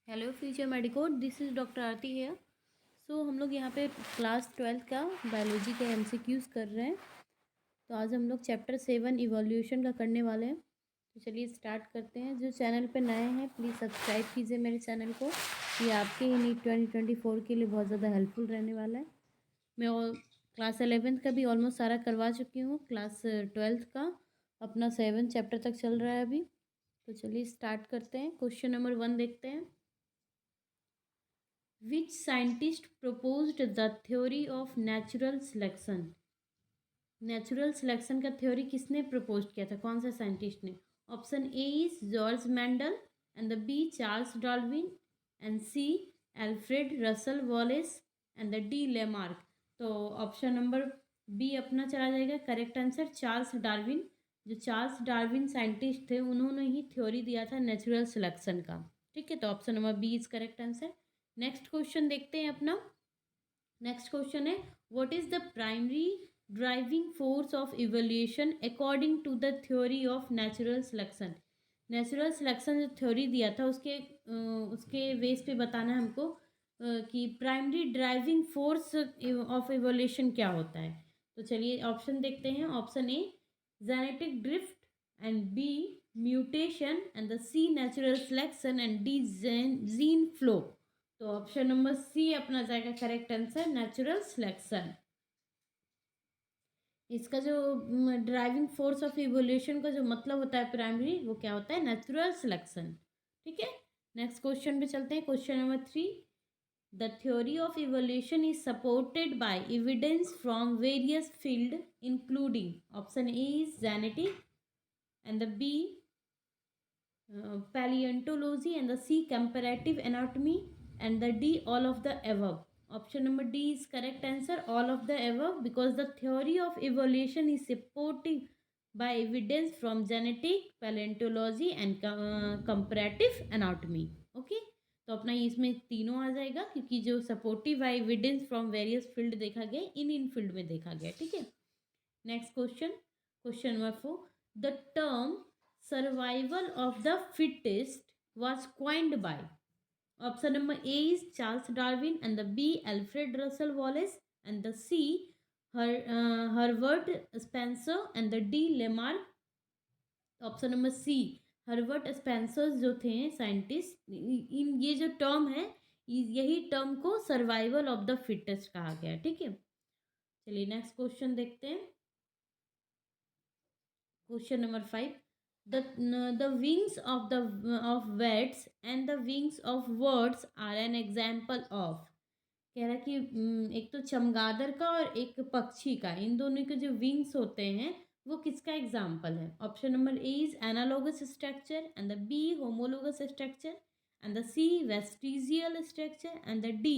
Hello future medicos, this is doctor Aarti है। So हम लोग यहाँ पे क्लास 12 का बायोलॉजी के एमसीक्यूज़ कर रहे हैं। तो आज हम लोग चैप्टर 7 इवोल्यूशन का करने वाले हैं। तो चलिए स्टार्ट करते हैं। जो चैनल पे नए हैं प्लीज़ सब्सक्राइब कीजिए मेरे चैनल को। ये आपके ही नीट 2024 के लिए बहुत ज़्यादा हेल्पफुल रहने वाला है। मैं क्लास 11th का भी ऑलमोस्ट सारा करवा चुकी हूँ। क्लास 12th का अपना 7 चैप्टर तक चल रहा है अभी। तो चलिए स्टार्ट करते हैं। क्वेश्चन नंबर 1 देखते हैं। Which scientist proposed the theory of natural selection? Natural selection का थ्योरी किसने प्रपोज किया था? कौन सा साइंटिस्ट ने? Option A is George Mendel and the B Charles Darwin and C Alfred Russel Wallace and the D Lamarck. तो option number B अपना चला जाएगा करेक्ट आंसर, चार्ल्स डार्विन। जो चार्ल्स डार्विन साइंटिस्ट थे उन्होंने ही थ्योरी दिया था नेचुरल सिलेक्शन का। ठीक है, तो option number B is correct answer. Next question देखते हैं अपना। नेक्स्ट क्वेश्चन है what is the primary driving force of evolution according to the theory of natural selection. Natural selection जो थ्योरी दिया था उसके बेस पे बताना है हमको कि primary driving force of evolution क्या होता है। तो चलिए ऑप्शन देखते हैं। Option A genetic drift and B mutation and the C natural selection and D gene flow. तो ऑप्शन नंबर सी अपना जाएगा करेक्ट आंसर, नेचुरल सिलेक्शन। इसका जो ड्राइविंग फोर्स ऑफ इवोल्यूशन का जो मतलब होता है प्राइमरी, वो क्या होता है? Natural selection. ठीक है, नेक्स्ट क्वेश्चन पे चलते हैं। Question number 3, the theory of evolution is supported by evidence from various field including. Option A is genetic and the B paleontology and the C comparative anatomy and the D all of the above. Option number D is correct answer, all of the above, because the theory of evolution is supported by evidence from genetic, paleontology and comparative anatomy. Okay, तो अपना इसमें तीनों आ जाएगा क्योंकि जो supportive है evidence from various field देखा गया, इन फील्ड में देखा गया। ठीक है, next question, question number 4, the term survival of the fittest was coined by. Option number A is Charles Darwin and the B Alfred Russel Wallace and the C Herbert Spencer and the D Lamarck. Option number C Herbert Spencer जो थे scientist, इन ये जो term है यही term को survival of the fittest कहा गया। ठीक है, चलिए नेक्स्ट क्वेश्चन देखते हैं। Question number 5, the wings of bats and the wings of birds are an example of। कह रहा कि एक तो चमगादड़ का और एक पक्षी का, इन दोनों के जो विंग्स होते हैं वो किसका एग्जाम्पल है? Option number A is analogous structure and the B homologous structure and the C vestigial structure and the D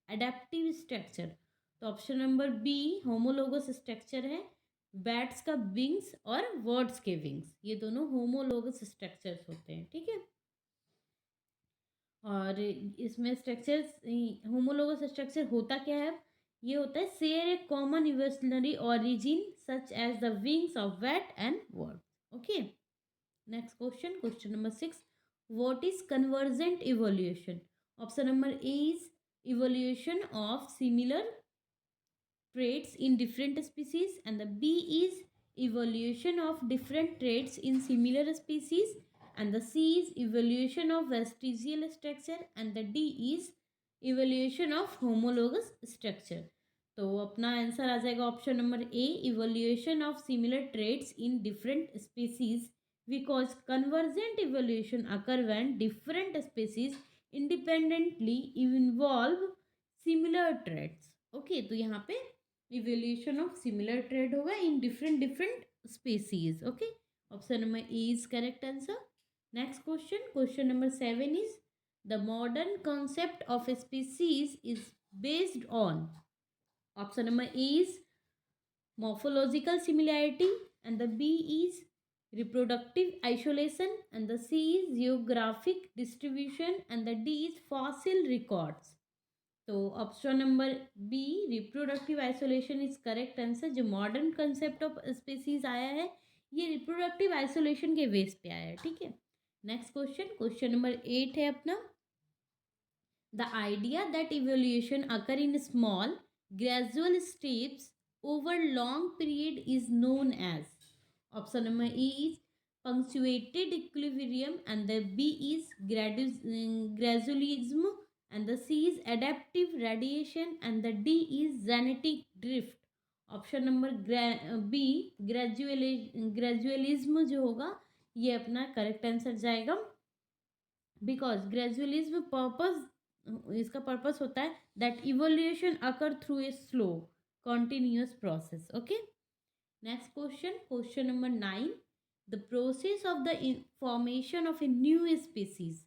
adaptive structure. तो option number B homologous structure है। बैट्स का विंग्स और वर्ड्स के विंग्स, ये दोनों homologous structures होते हैं। ठीक है, और इसमें स्ट्रक्चर्स, होमोलोगस स्ट्रक्चर होता क्या है? ये होता है share a common evolutionary origin such as the wings of bat and birds. Okay, next question, question number 6, what is convergent evolution? Option number A is evolution of similar traits in different species and the B is evolution of different traits in similar species and the C is evolution of vestigial structure and the D is evolution of homologous structure। तो अपना answer आ जाएगा option number A evolution of similar traits in different species because convergent evolution occur when different species independently involve similar traits. Okay, तो यहाँ पे evolution of similar trade होगा in different species. Okay, option number A is correct answer. Next question, question number 7 is the modern concept of species is based on. Option number A is morphological similarity and the B is reproductive isolation and the C is geographic distribution and the D is fossil records। तो option number B reproductive isolation is correct answer. जो modern concept of species आया है ये reproductive isolation के base पे आया है। ठीक है, नेक्स्ट क्वेश्चन, क्वेश्चन नंबर 8 है अपना। The idea that evolution occur in small, gradual steps over long period is known as. Option number A is punctuated equilibrium, and the B is gradualism, and the C is adaptive radiation, and the D is genetic drift. Option number B gradualism जो होगा ये अपना correct answer जाएगा, because gradualism purpose, इसका purpose होता है that evolution occur through a slow continuous process. Okay, next question, question number 9. The process of the formation of a new species.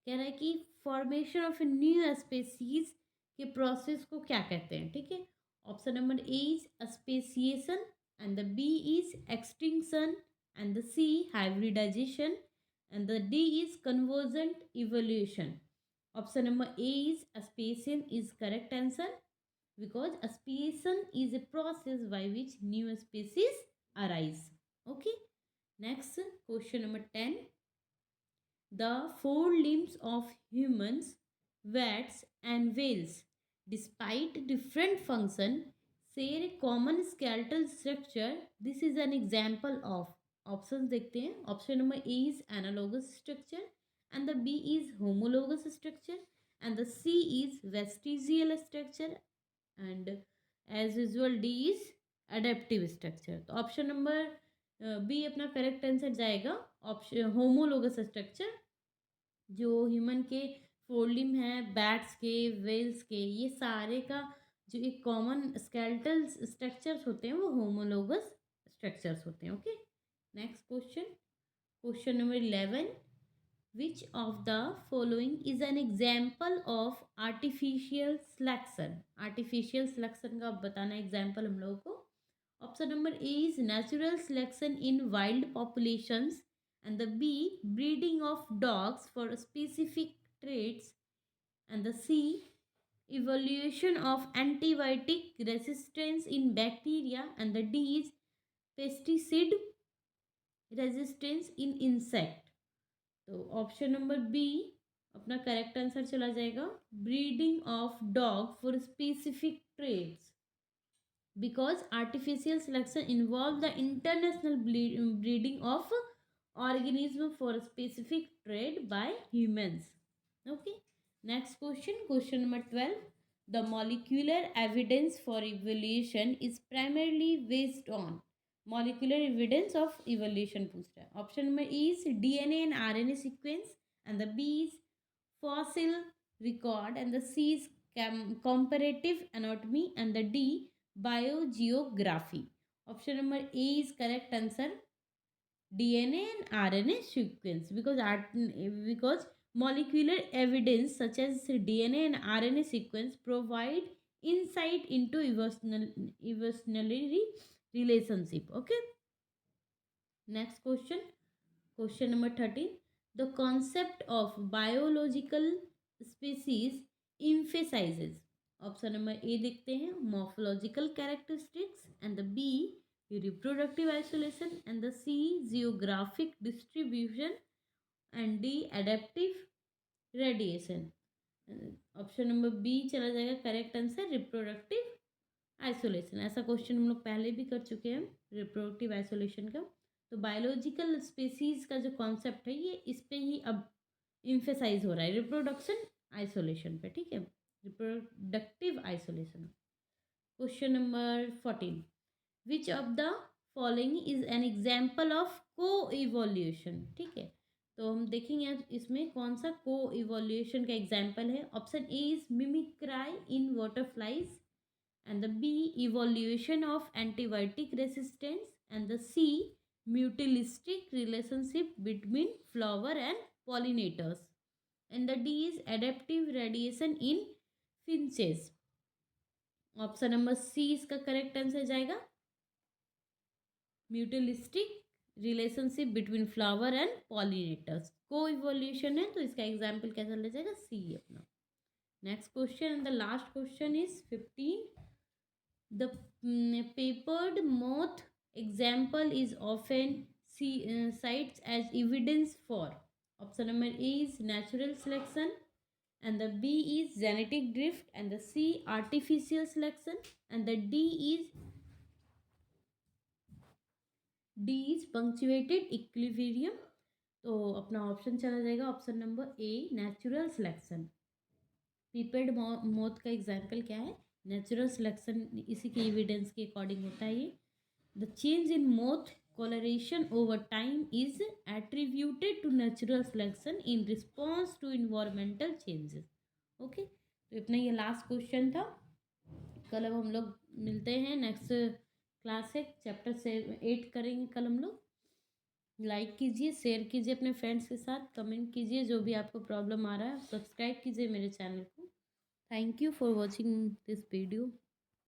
कह रहा है कि formation of a new species के process को क्या कहते हैं. ठीक है, option number A is speciation, and the B is extinction, and the C hybridization, and the D is convergent evolution. Option number A is aspiration is correct answer, because aspiration is a process by which new species arise. Okay, next question number 10. The four limbs of humans, bats and whales, despite different function, share a common skeletal structure. This is an example of. Option देखते हैं. Option number A is analogous structure, and the B is homologous structure, and the C is vestigial structure, and as usual D is adaptive structure. तो option number B अपना correct answer जाएगा. Option homologous structure, जो human के fore हैं, bats के, whales के, ये सारे का जो एक कॉमन स्केलेटल स्ट्रक्चर्स होते हैं वो होमोलोगस स्ट्रक्चर्स होते हैं. Okay, next question, question number 11. Which of the following is an example of artificial selection. Artificial selection का बताना एग्जाम्पल हम लोगों को. Option number A is natural selection in wild populations, and the B breeding of dogs for specific traits, and the C evolution of antibiotic resistance in bacteria, and the D is pesticide resistance in insect. तो option number B अपना correct answer चला जाएगा, breeding of dog for specific traits, because artificial selection involves the international breeding of organism for a specific trait by humans. Okay, next question, question number 12. The molecular evidence for evolution is primarily based on. Molecular evidence of evolution पूछ रहा है. Option number A is DNA and RNA sequence, and the B is fossil record, and the C is comparative anatomy, and the D biogeography. Option number A is correct answer, DNA and RNA sequence, because molecular evidence such as DNA and RNA sequence provide insight into evolutionary relationship. Okay, next question, question number 13. The concept of biological species emphasizes. Option number A देखते हैं, morphological characteristics, and the B reproductive isolation, and the C geographic distribution, and D adaptive radiation. Option number B चला जाएगा correct answer, reproductive isolation. ऐसा question हम लोग पहले भी कर चुके हैं रिप्रोडक्टिव आइसोलेशन का. तो बायोलॉजिकल स्पेसीज का जो कॉन्सेप्ट है ये इस पे ही अब इम्फेसाइज हो रहा है, रिप्रोडक्शन आइसोलेशन पे. ठीक है, reproductive isolation. Question number 14. Which of the following is an example of को इवोल्यूशन. ठीक है, तो हम देखेंगे इसमें कौन सा को इवोल्यूशन का एग्जाम्पल है. Option A is mimicry in butterflies, and the B evolution of antibiotic resistance, and the C mutualistic relationship between flower and pollinators, and the D is adaptive radiation in finches. Option number C इसका correct answer जाएगा, mutualistic relationship between flower and pollinators. को evolution है तो इसका example कैसा ले जाएगा, C अपना. Next question and the last question is 15. The papered moth example is often cited as evidence for. Option number A is natural selection, and the B is genetic drift, and the C artificial selection, and the D is punctuated equilibrium. तो अपना option चला जाएगा option number A, natural selection. Peppered मौत का example क्या है? Natural selection, इसी के एविडेंस के अकॉर्डिंग होता है ये। The change in moth coloration over time is attributed to natural selection in response to environmental changes. Okay, तो इतना ये लास्ट क्वेश्चन था। कल अब हम लोग मिलते हैं, नेक्स्ट क्लास है चैप्टर 8 करेंगे कल हम लोग। लाइक कीजिए, शेयर कीजिए अपने फ्रेंड्स के साथ, कमेंट कीजिए जो भी आपको प्रॉब्लम आ रहा है, सब्सक्राइब कीजिए मेरे चैनल को। Thank you for watching this video.